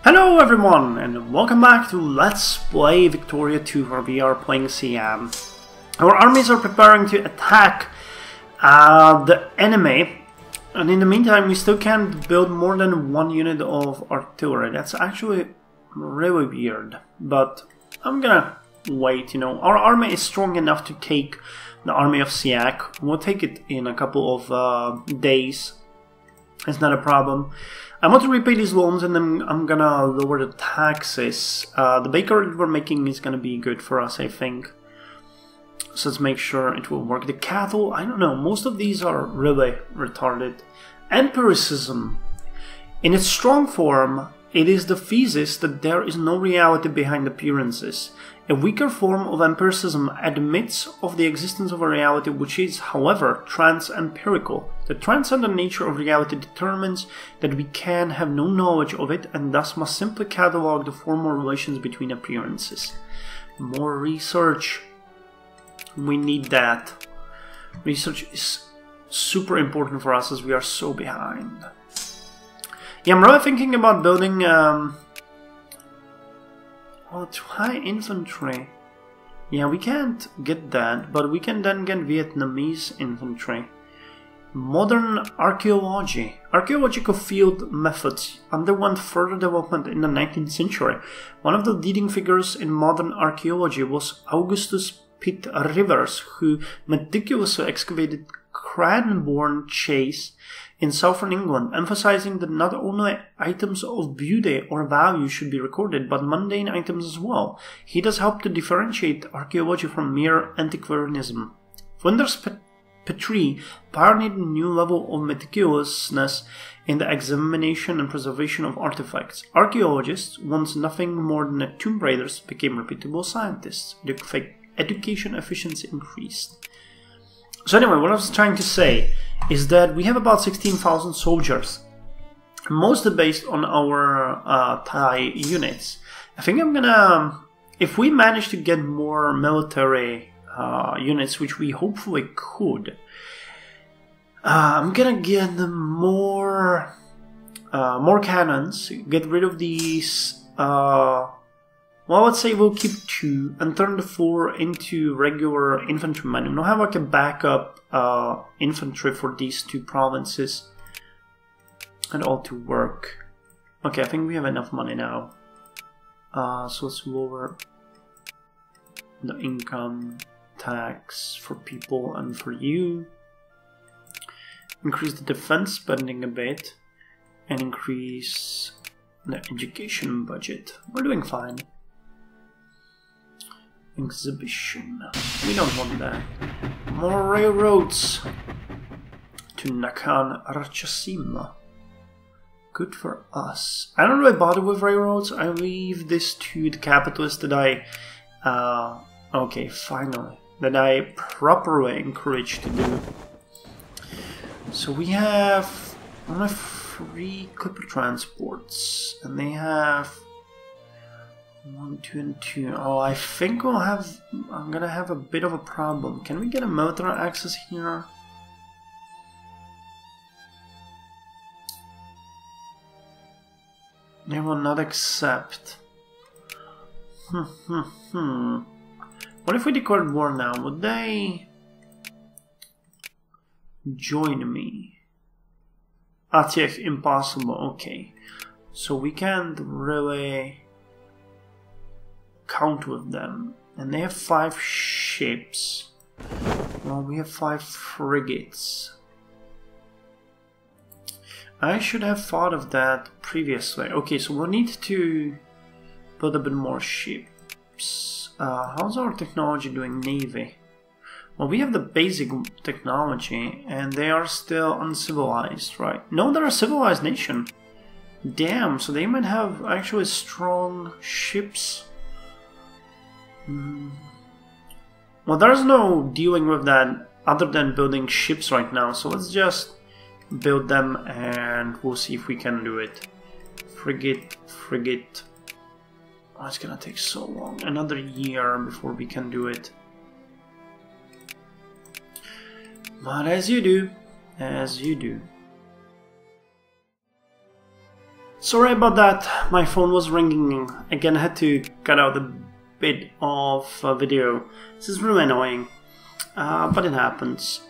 Hello everyone, and welcome back to Let's Play Victoria 2, where we are playing Siam. Our armies are preparing to attack the enemy, and in the meantime we still can't build more than one unit of artillery. That's actually really weird, but I'm gonna wait, you know. Our army is strong enough to take the army of Siak. We'll take it in a couple of days. It's not a problem. I want to repay these loans, and then I'm gonna lower the taxes. The bakery we're making is gonna be good for us, I think. So let's make sure it will work. The cattle, I don't know, most of these are really retarded. Empiricism. In its strong form, it is the thesis that there is no reality behind appearances. A weaker form of empiricism admits of the existence of a reality which is, however, trans-empirical. The transcendent nature of reality determines that we can have no knowledge of it and thus must simply catalog the formal relations between appearances. More research. We need that. Research is super important for us as we are so behind. Yeah, I'm really thinking about building well, high infantry. Yeah, we can't get that, but we can then get Vietnamese infantry. Modern archaeology. Archaeological field methods underwent further development in the 19th century. One of the leading figures in modern archaeology was Augustus Pitt Rivers, who meticulously excavated Cranbourne Chase in southern England, emphasizing that not only items of beauty or value should be recorded, but mundane items as well. He does help to differentiate archaeology from mere antiquarianism. Flinders Petrie pioneered a new level of meticulousness in the examination and preservation of artifacts. Archaeologists, once nothing more than tomb raiders, became reputable scientists. Education efficiency increased. So anyway, what I was trying to say is that we have about 16,000 soldiers, mostly based on our Thai units. I think I'm gonna, if we manage to get more military units, which we hopefully could, I'm gonna get more cannons, get rid of these, well, let's say we'll keep 2 and turn the 4 into regular infantrymen. We don't have like a backup infantry for these 2 provinces. And all to work. Okay, I think we have enough money now. So let's lower the income tax for people and for you. Increase the defense spending a bit. And increase the education budget. We're doing fine. Exhibition. We don't want that. More railroads to Nakan Ratchasima. Good for us. I don't really bother with railroads. I leave this to the capitalists that I okay, finally. That I properly encourage to do. So we have 3 clipper transports, and they have 1, 2, and 2. Oh, I think we'll have... I'm gonna have a bit of a problem. Can we get a military access here? They will not accept. What if we declared war now? Would they join me? Atiek, impossible. Okay. So we can't really count with them, and they have 5 ships. Well, we have 5 frigates. I should have thought of that previously. Okay, so we'll need to build a bit more ships. How's our technology doing, Navy? Well, we have the basic technology, and they are still uncivilized, right? No, they're a civilized nation. Damn, so they might have actually strong ships. Well, there's no dealing with that other than building ships right now, so let's just build them and we'll see if we can do it. Frigate. Oh, it's gonna take so long. Another year before we can do it. But as you do. Sorry about that, my phone was ringing. Again, I had to cut out a bit of video. This is really annoying, but it happens.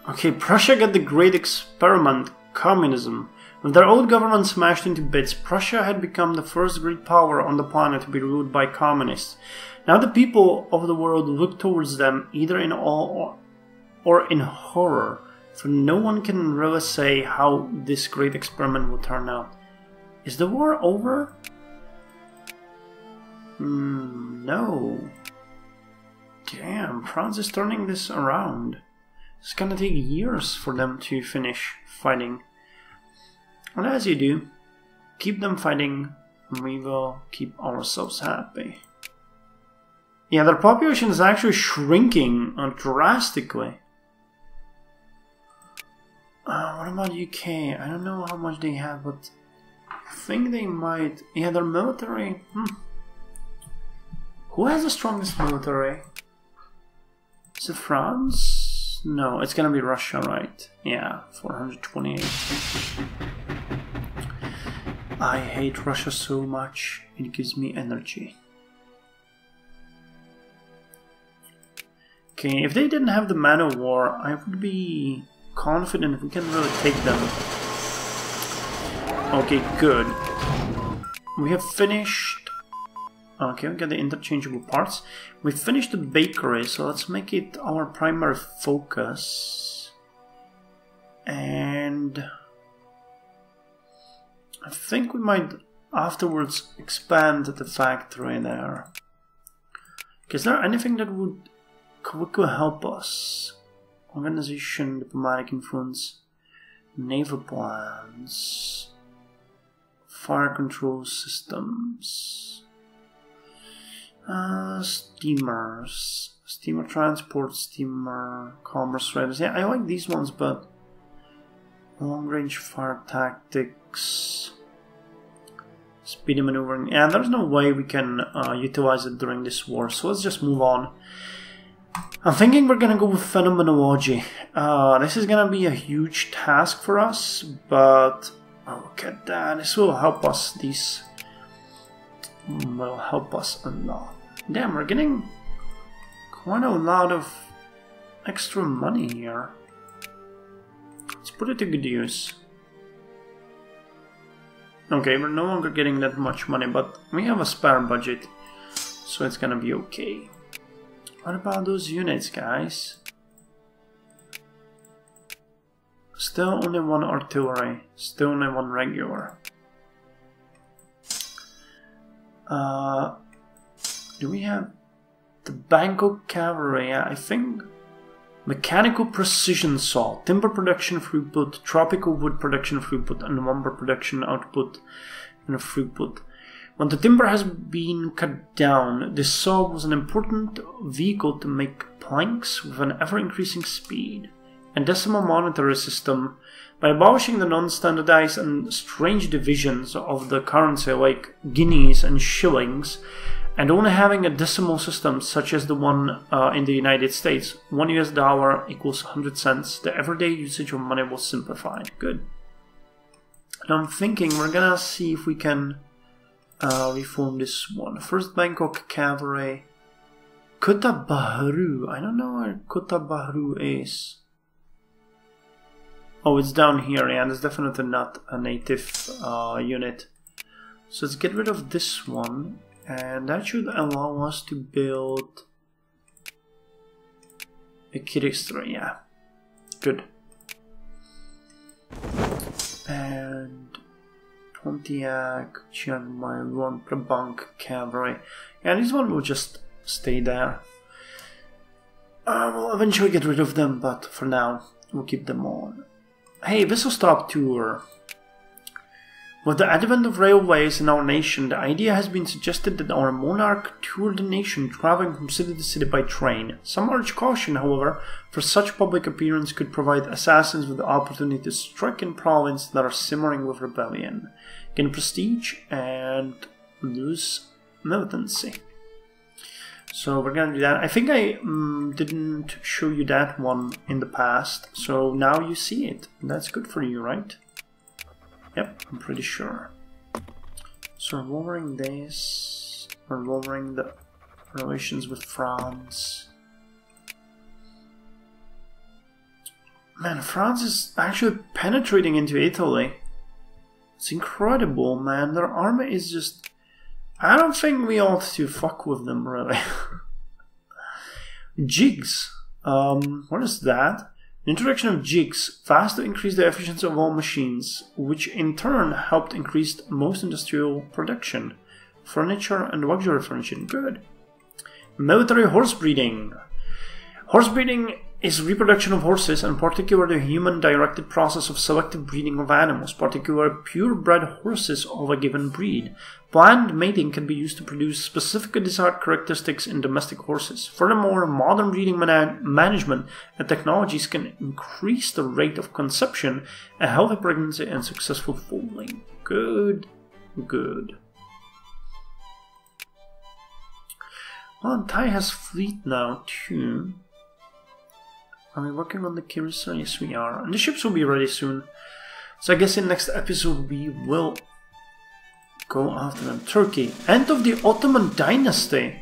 Okay, Prussia got the great experiment, communism. With their old government smashed into bits, Prussia had become the first great power on the planet to be ruled by communists. Now the people of the world look towards them either in awe or in horror, for no one can really say how this great experiment will turn out. Is the war over? No. Damn, France is turning this around. It's gonna take years for them to finish fighting. And as you do, keep them fighting, and we will keep ourselves happy. Yeah, their population is actually shrinking drastically. What about UK? I don't know how much they have, but I think they might. Yeah, their military. Who has the strongest military? Is it France? No, it's gonna be Russia, right? Yeah, 428. I hate Russia so much, it gives me energy. Okay, if they didn't have the man of war, I would be confident we can really take them. Okay, good. We have finished... Okay, we got the interchangeable parts. We finished the bakery, so let's make it our primary focus. And... I think we might afterwards expand the factory there. Is there anything that would quickly help us? Organization, diplomatic influence, naval plans, fire control systems, steamers, steamer transport, steamer commerce raiders. Yeah, I like these ones, but long-range fire tactics, speedy maneuvering. Yeah, there's no way we can utilize it during this war, so let's just move on. I'm thinking we're gonna go with phenomenology. This is gonna be a huge task for us, but look at that. This will help us. These will help us a lot. Damn, we're getting quite a lot of extra money here. Let's put it to good use. Okay, we're no longer getting that much money, but we have a spare budget, so it's gonna be okay. What about those units, guys? Still only one artillery, still only one regular. Do we have the Bangkok cavalry? Yeah, I think mechanical precision saw, timber production throughput, tropical wood production throughput, and lumber production output and throughput. When the timber has been cut down, this saw was an important vehicle to make planks with an ever-increasing speed. A decimal monetary system, by abolishing the non-standardized and strange divisions of the currency like guineas and shillings, and only having a decimal system such as the one in the United States, $1 equals 100 cents, the everyday usage of money was simplified. Good. And I'm thinking we're gonna see if we can reform this one. First Bangkok cavalry. Kota Bharu. I don't know where Kota Bharu is. Oh, it's down here. Yeah, it's definitely not a native unit. So let's get rid of this one. And that should allow us to build a Kirgistan. Yeah. Good. And Pontiac, Chiang Mai, Luang Prabang cavalry. Yeah, this one will just stay there. We'll eventually get rid of them, but for now, we'll keep them on. Hey, Whistle Stop Tour. With the advent of railways in our nation, the idea has been suggested that our monarch tour the nation traveling from city to city by train. Some urge caution, however, for such public appearance could provide assassins with the opportunity to strike in provinces that are simmering with rebellion, gain prestige, and lose militancy. So we're gonna do that. I think I didn't show you that one in the past, so now you see it. That's good for you, right? Yep, I'm pretty sure. So we're lowering this. We're lowering the relations with France. Man, France is actually penetrating into Italy. It's incredible, man. Their army is just... I don't think we ought to fuck with them, really. Jigs. What is that? The introduction of jigs vastly increased the efficiency of all machines, which in turn helped increase most industrial production. Furniture and luxury furniture. Good. Military horse breeding. Horse breeding is reproduction of horses, and particularly the human-directed process of selective breeding of animals, particularly purebred horses of a given breed. Planned mating can be used to produce specifically desired characteristics in domestic horses. Furthermore, modern breeding management and technologies can increase the rate of conception, a healthy pregnancy, and successful foaling. Good, good. Well, Thai has fleet now too. Are we working on the Kirisa? Yes, we are. And the ships will be ready soon. So I guess in the next episode we will go after them. Turkey. End of the Ottoman dynasty.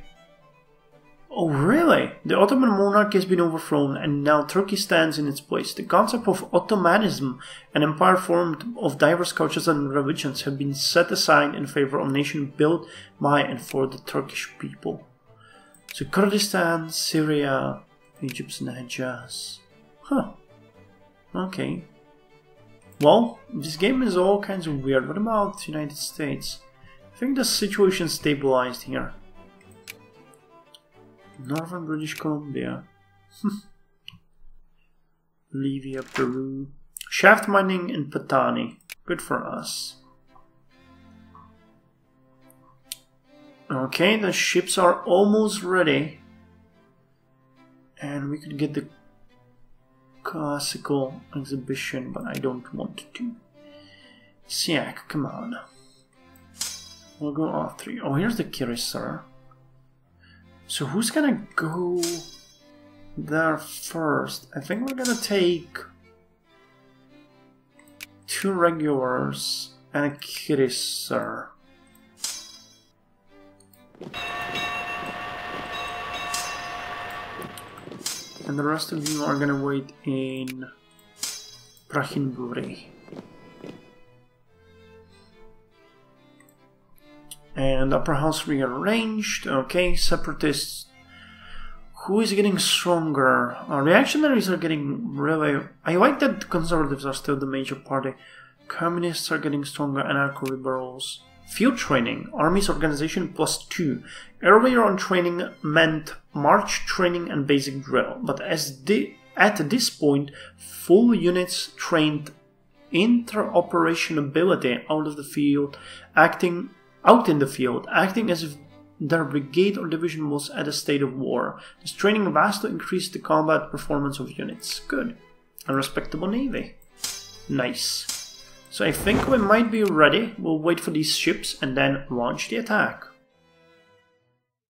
Oh, really? The Ottoman monarchy has been overthrown and now Turkey stands in its place. The concept of Ottomanism, an empire formed of diverse cultures and religions, have been set aside in favor of a nation built by and for the Turkish people. So Kurdistan, Syria, Egypt's in the Hejaz. Huh. Okay. Well, this game is all kinds of weird. What about the United States? I think the situation stabilized here. Northern British Columbia. Bolivia, Peru. Shaft mining in Patani. Good for us. Okay, the ships are almost ready. And we could get the classical exhibition, but I don't want to. Siak, come on. We'll go R3. Oh, here's the Kirisar. So who's gonna go there first? I think we're gonna take 2 regulars and a Kirisar. And the rest of you are gonna wait in Prachinburi. And upper house rearranged. Okay, separatists. Who is getting stronger? Reactionaries are getting really... I like that conservatives are still the major party. Communists are getting stronger, anarcho-liberals. Field training, armies organization +2. Earlier on training meant march training and basic drill, but at this point, full units trained interoperability out in the field, acting as if their brigade or division was at a state of war. This training vastly increased the combat performance of units. Good. A respectable navy. Nice. So I think we might be ready. We'll wait for these ships and then launch the attack.